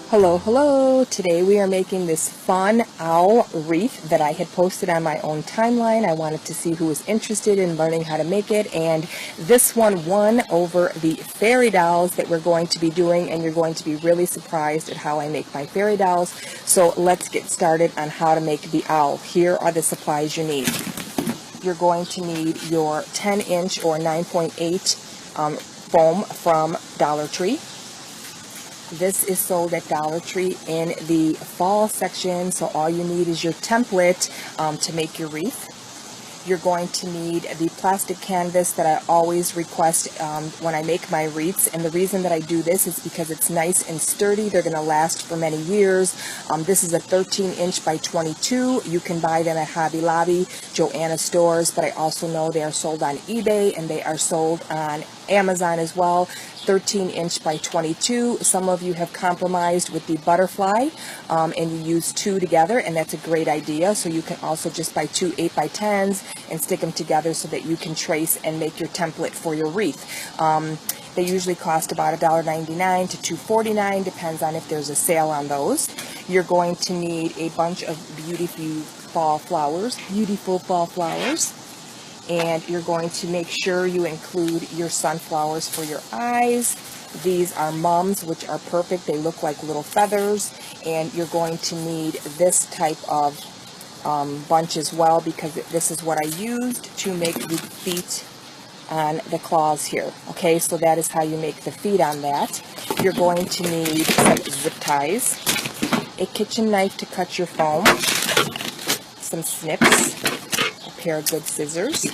Hello, hello! Today we are making this fun owl wreath that I had posted on my own timeline. I wanted to see who was interested in learning how to make it, and this one won over the fairy dolls that we're going to be doing, and you're going to be really surprised at how I make my fairy dolls. So let's get started on how to make the owl. Here are the supplies you need. You're going to need your 10-inch or 9.8 foam from Dollar Tree. This is sold at Dollar Tree in the fall section, so all you need is your template to make your wreath. You're going to need the plastic canvas that I always request when I make my wreaths, and the reason that I do this is because it's nice and sturdy. They're going to last for many years. This is a 13-inch by 22. You can buy them at Hobby Lobby, Joanna stores, but I also know they are sold on eBay and they are sold on Amazon as well. 13-inch by 22. Some of you have compromised with the butterfly and you use two together, and that's a great idea. So you can also just buy two 8x10s and stick them together so that you can trace and make your template for your wreath. They usually cost about $1.99 to $2.49, depends on if there's a sale on those. You're going to need a bunch of beautiful fall flowers, and you're going to make sure you include your sunflowers for your eyes. These are mums, which are perfect. They look like little feathers, and you're going to need this type of bunch as well, because this is what I used to make the feet on the claws here. Okay, so that is how you make the feet on that. You're going to need some zip ties, a kitchen knife to cut your foam, some snips, a pair of good scissors,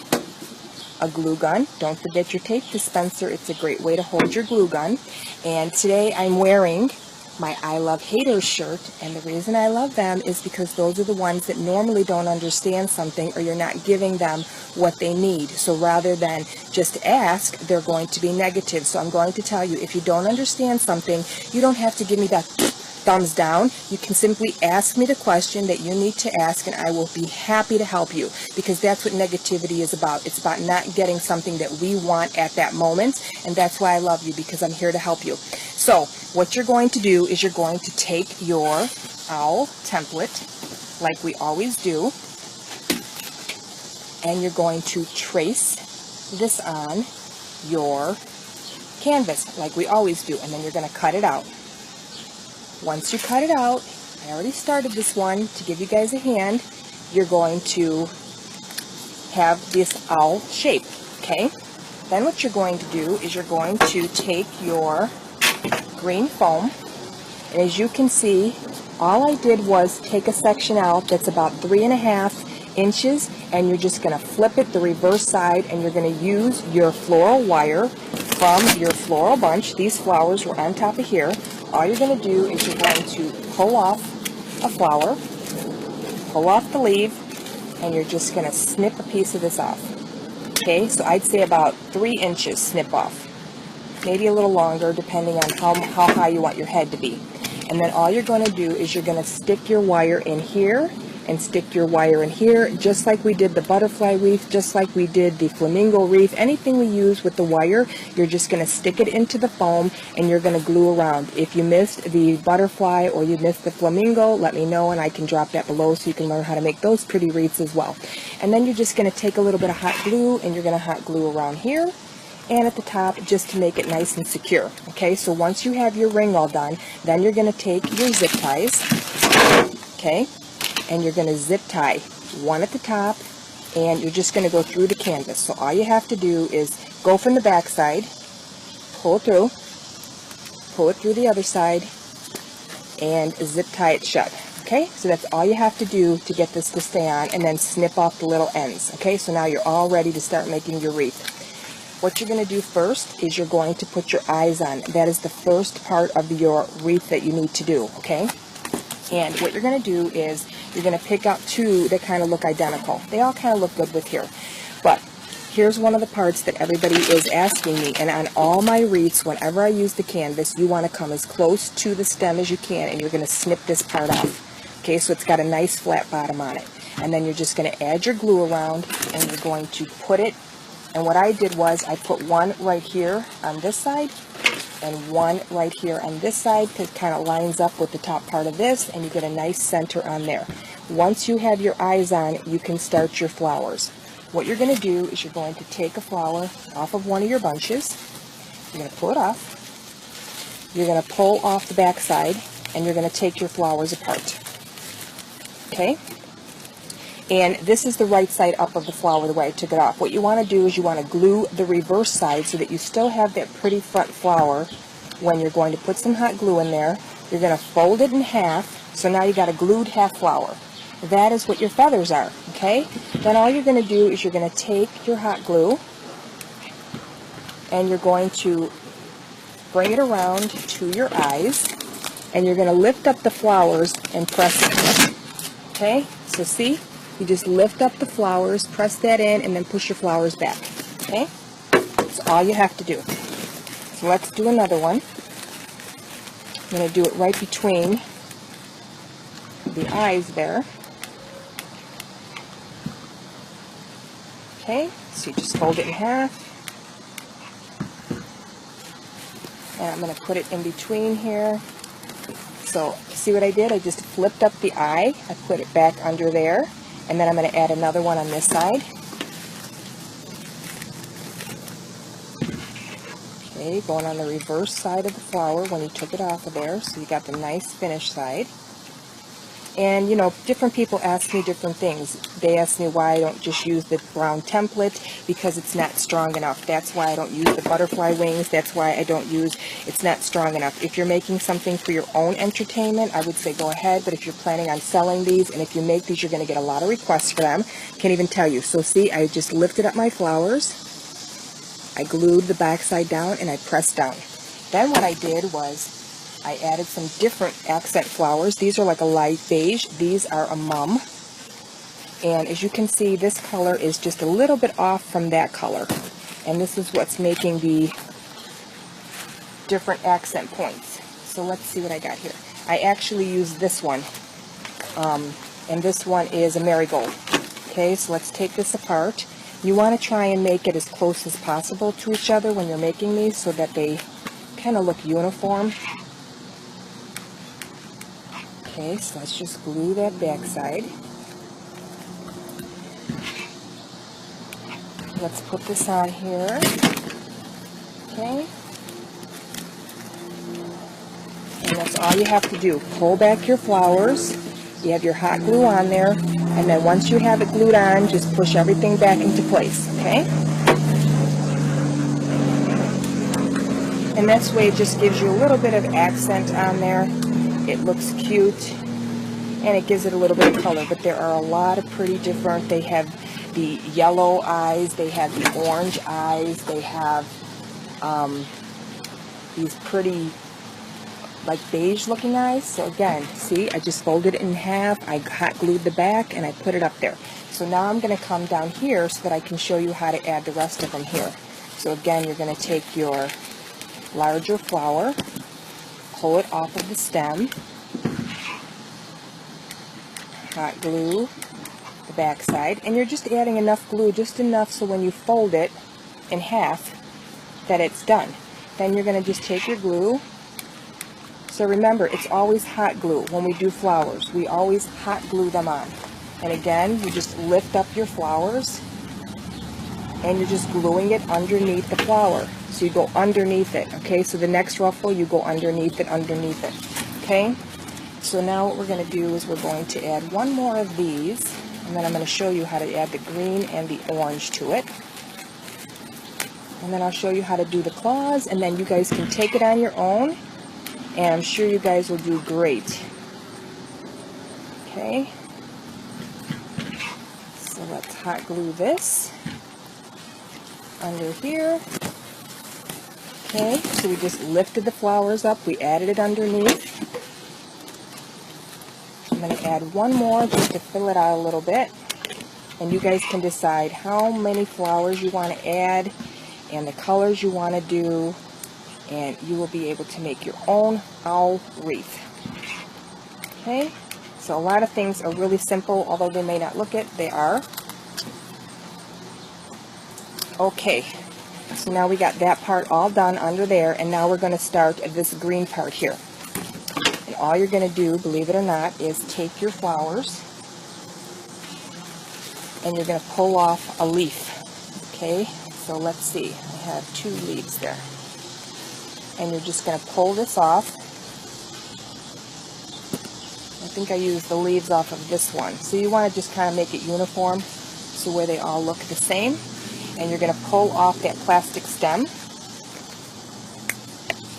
a glue gun. Don't forget your tape dispenser. It's a great way to hold your glue gun. And today I'm wearing my I Love Haters shirt, and the reason I love them is because those are the ones that normally don't understand something, or you're not giving them what they need. So rather than just ask, they're going to be negative. So I'm going to tell you, if you don't understand something, you don't have to give me that thumbs down. You can simply ask me the question that you need to ask, and I will be happy to help you, because that's what negativity is about. It's about not getting something that we want at that moment, and that's why I love you, because I'm here to help you. So what you're going to do is you're going to take your owl template, like we always do, and you're going to trace this on your canvas, like we always do, and then you're going to cut it out. Once you cut it out, I already started this one to give you guys a hand, you're going to have this owl shape, okay? Then what you're going to do is you're going to take your green foam, and as you can see, all I did was take a section out that's about 3.5 inches, and you're just going to flip it the reverse side, and you're going to use your floral wire from your floral bunch. These flowers were on top of here. All you're going to do is you're going to pull off a flower, pull off the leaf, and you're just going to snip a piece of this off. Okay, so I'd say about 3 inches snip off. Maybe a little longer, depending on how high you want your head to be. And then all you're going to do is you're going to stick your wire in here, and stick your wire in here, just like we did the butterfly wreath, just like we did the flamingo wreath. Anything we use with the wire, you're just going to stick it into the foam, and you're going to glue around. If you missed the butterfly or you missed the flamingo, let me know, and I can drop that below so you can learn how to make those pretty wreaths as well. And then you're just going to take a little bit of hot glue, and you're going to hot glue around here and at the top, just to make it nice and secure. Okay, so once you have your ring all done, then you're going to take your zip ties, okay, and you're going to zip tie one at the top, and you're just going to go through the canvas. So all you have to do is go from the back side, pull it through the other side, and zip tie it shut. Okay, so that's all you have to do to get this to stay on, and then snip off the little ends. Okay, so now you're all ready to start making your wreath. What you're going to do first is you're going to put your eyes on. That is the first part of your wreath that you need to do, okay? And what you're going to do is you're going to pick out two that kind of look identical. They all kind of look good with here. But here's one of the parts that everybody is asking me, and on all my wreaths, whenever I use the canvas, you want to come as close to the stem as you can, and you're going to snip this part off. Okay, so it's got a nice flat bottom on it. And then you're just going to add your glue around, and you're going to put it, and what I did was I put one right here on this side, and one right here on this side, because it kind of lines up with the top part of this, and you get a nice center on there. Once you have your eyes on, you can start your flowers. What you're going to do is you're going to take a flower off of one of your bunches. You're going to pull it off. You're going to pull off the back side, and you're going to take your flowers apart. Okay? And this is the right side up of the flower the way I took it off. What you want to do is you want to glue the reverse side so that you still have that pretty front flower when you're going to put some hot glue in there. You're going to fold it in half, so now you got a glued half flower. That is what your feathers are, okay? Then all you're going to do is you're going to take your hot glue and you're going to bring it around to your eyes, and you're going to lift up the flowers and press it, okay? So see? You just lift up the flowers, press that in, and then push your flowers back, okay? That's all you have to do. So let's do another one. I'm going to do it right between the eyes there. Okay, so you just fold it in half. And I'm going to put it in between here. So see what I did? I just flipped up the eye. I put it back under there. And then I'm going to add another one on this side. Okay, going on the reverse side of the flower when you took it off of there. So you got the nice finished side. And, you know, different people ask me different things. They ask me why I don't just use the brown template, because it's not strong enough. That's why I don't use the butterfly wings. That's why I don't use, it's not strong enough. If you're making something for your own entertainment, I would say go ahead. But if you're planning on selling these, and if you make these, you're going to get a lot of requests for them. Can't even tell you. So see, I just lifted up my flowers. I glued the back side down, and I pressed down. Then what I did was I added some different accent flowers. These are like a light beige. These are a mum. And as you can see, this color is just a little bit off from that color. And this is what's making the different accent points. So let's see what I got here. I actually used this one. And this one is a marigold. Okay, so let's take this apart. You want to try and make it as close as possible to each other when you're making these so that they kind of look uniform. Okay, so let's just glue that back side. Let's put this on here. Okay. And that's all you have to do. Pull back your flowers. You have your hot glue on there. And then once you have it glued on, just push everything back into place. Okay? And this way it just gives you a little bit of accent on there. It looks cute, and it gives it a little bit of color, but there are a lot of pretty different. They have the yellow eyes, they have the orange eyes, they have these pretty like beige looking eyes. So again, see, I just folded it in half, I hot glued the back, and I put it up there. So now I'm going to come down here so that I can show you how to add the rest of them here. So again, you're going to take your larger flower, pull it off of the stem, hot glue the back side, and you're just adding enough glue, just enough so when you fold it in half that it's done. Then you're going to just take your glue. So remember, it's always hot glue when we do flowers. We always hot glue them on. And again, you just lift up your flowers and you're just gluing it underneath the flower. So you go underneath it, okay? So the next ruffle, you go underneath it, okay? So now what we're going to do is we're going to add one more of these, and then I'm going to show you how to add the green and the orange to it. And then I'll show you how to do the claws, and then you guys can take it on your own, and I'm sure you guys will do great. Okay? So let's hot glue this under here. Okay, so we just lifted the flowers up, we added it underneath. I'm going to add one more just to fill it out a little bit. And you guys can decide how many flowers you want to add and the colors you want to do. And you will be able to make your own owl wreath. Okay, so a lot of things are really simple, although they may not look it, they are. Okay. So now we got that part all done under there, and now we're going to start this green part here. And all you're going to do, believe it or not, is take your flowers and you're going to pull off a leaf. Okay, so let's see, I have 2 leaves there. And you're just going to pull this off. I think I used the leaves off of this one. So you want to just kind of make it uniform, so where they all look the same. And you're going to pull off that plastic stem.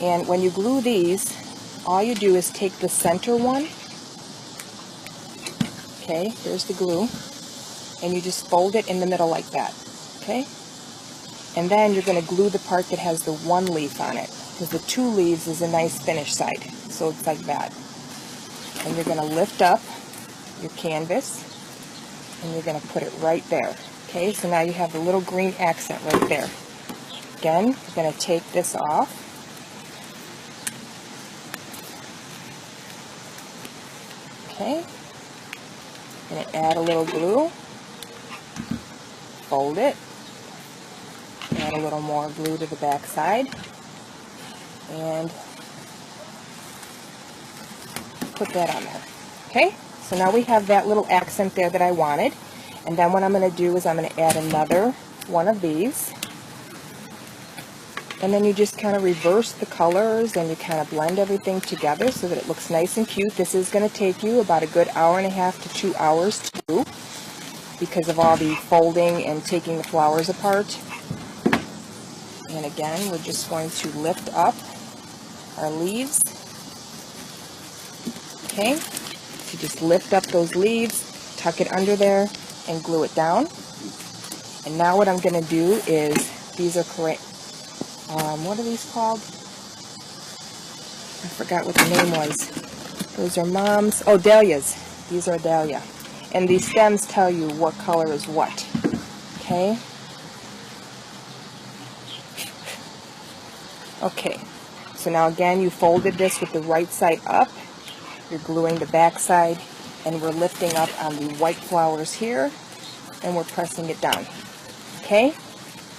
And when you glue these, all you do is take the center one. Okay, here's the glue. And you just fold it in the middle like that. Okay? And then you're going to glue the part that has the 1 leaf on it, because the 2 leaves is a nice finish side. So it's like that. And you're going to lift up your canvas and you're going to put it right there. Okay, so now you have the little green accent right there. Again, you're going to take this off. Okay, going to add a little glue, fold it, add a little more glue to the back side, and put that on there. Okay, so now we have that little accent there that I wanted. And then what I'm going to do is I'm going to add another one of these. And then you just kind of reverse the colors and you kind of blend everything together so that it looks nice and cute. This is going to take you about a good 1.5 to 2 hours to do, because of all the folding and taking the flowers apart. And again, we're just going to lift up our leaves. Okay, so just lift up those leaves, tuck it under there, and glue it down. And now what I'm going to do is, these are correct. What are these called? I forgot what the name was. Those are Mom's. Oh, dahlias. These are dahlia. And these stems tell you what color is what. Okay? Okay. So now again, you folded this with the right side up. You're gluing the back side. And we're lifting up on the white flowers here. And we're pressing it down. Okay?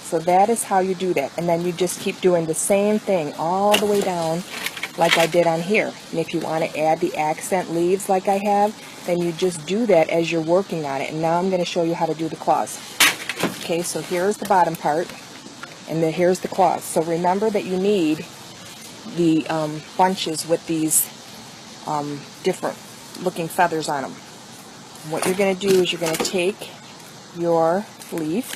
So that is how you do that. And then you just keep doing the same thing all the way down like I did on here. And if you want to add the accent leaves like I have, then you just do that as you're working on it. And now I'm going to show you how to do the claws. Okay, so here's the bottom part, and then here's the claws. So remember that you need the bunches with these different looking feathers on them. And what you're going to do is you're going to take your leaf,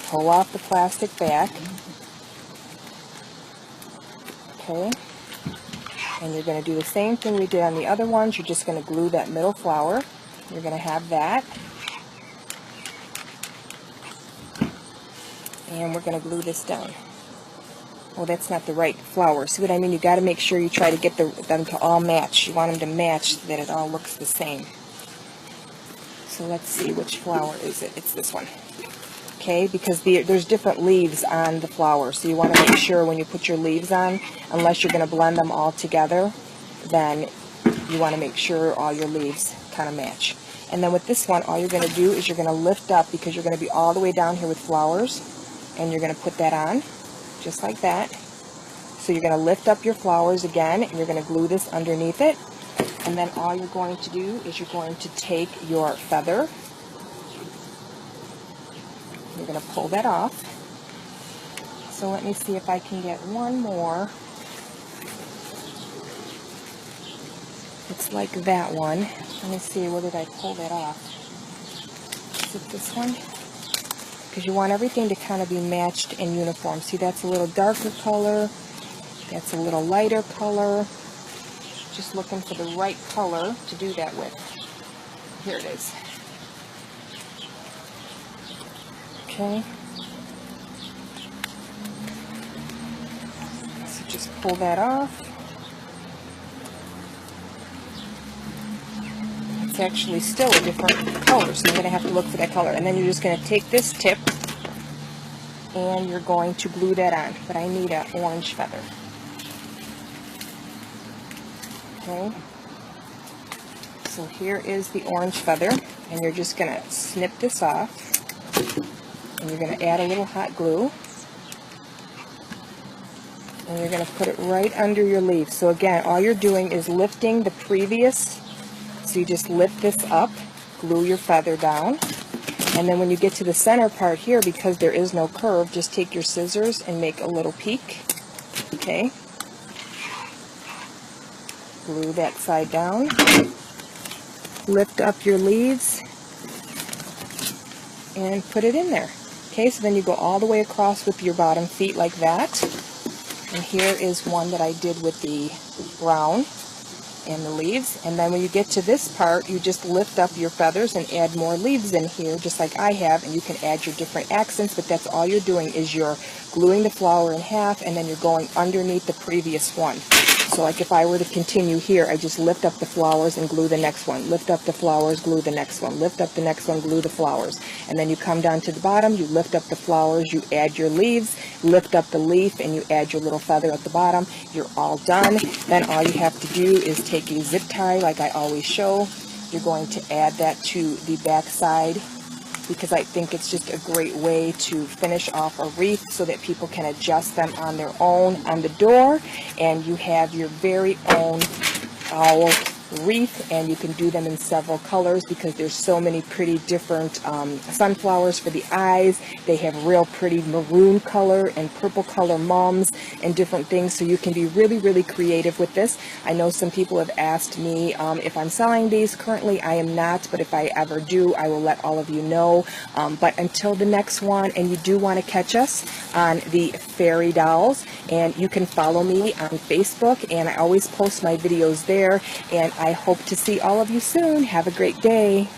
pull off the plastic back, okay, and you're going to do the same thing we did on the other ones. You're just going to glue that middle flower. You're going to have that, and we're going to glue this down. Well, that's not the right flower. See what I mean? You got to make sure you try to get them to all match. You want them to match so that it all looks the same. So let's see, which flower is it? It's this one. Okay, because there's different leaves on the flower, so you want to make sure when you put your leaves on, unless you're going to blend them all together, then you want to make sure all your leaves kind of match. And then with this one, all you're going to do is you're going to lift up, because you're going to be all the way down here with flowers, and you're going to put that on, just like that. So you're going to lift up your flowers again, and you're going to glue this underneath it. And then all you're going to do is you're going to take your feather. You're going to pull that off. So let me see if I can get one more. It's like that one. Let me see, where did I pull that off? Is it this one? Because you want everything to kind of be matched and uniform. See, that's a little darker color. That's a little lighter color. Just looking for the right color to do that with. Here it is. Okay. So just pull that off. It's actually still a different color, so I'm going to have to look for that color. And then you're just going to take this tip and you're going to glue that on. But I need an orange feather. Okay. So here is the orange feather, and you're just going to snip this off. And you're going to add a little hot glue. And you're going to put it right under your leaf. So again, all you're doing is lifting the previous. So you just lift this up, glue your feather down. And then when you get to the center part here, because there is no curve, just take your scissors and make a little peak. Okay. Glue that side down. Lift up your leaves and put it in there. Okay, so then you go all the way across with your bottom feet like that. And here is one that I did with the brown and the leaves. And then when you get to this part, you just lift up your feathers and add more leaves in here, just like I have, and you can add your different accents, but that's all you're doing is you're gluing the flower in half, and then you're going underneath the previous one. So like if I were to continue here, I just lift up the flowers and glue the next one, lift up the flowers, glue the next one, lift up the next one, glue the flowers. And then you come down to the bottom, you lift up the flowers, you add your leaves, lift up the leaf, and you add your little feather at the bottom. You're all done. Then all you have to do is take a zip tie like I always show. You're going to add that to the back side, because I think it's just a great way to finish off a wreath so that people can adjust them on their own on the door, and you have your very own owl wreath, and you can do them in several colors because there's so many pretty different sunflowers for the eyes. They have real pretty maroon color and purple color mums and different things, so you can be really, really creative with this. I know some people have asked me if I'm selling these. Currently I am not, but if I ever do, I will let all of you know. But until the next one, and you do want to catch us on the fairy dolls, and you can follow me on Facebook, and I always post my videos there, and I hope to see all of you soon. Have a great day.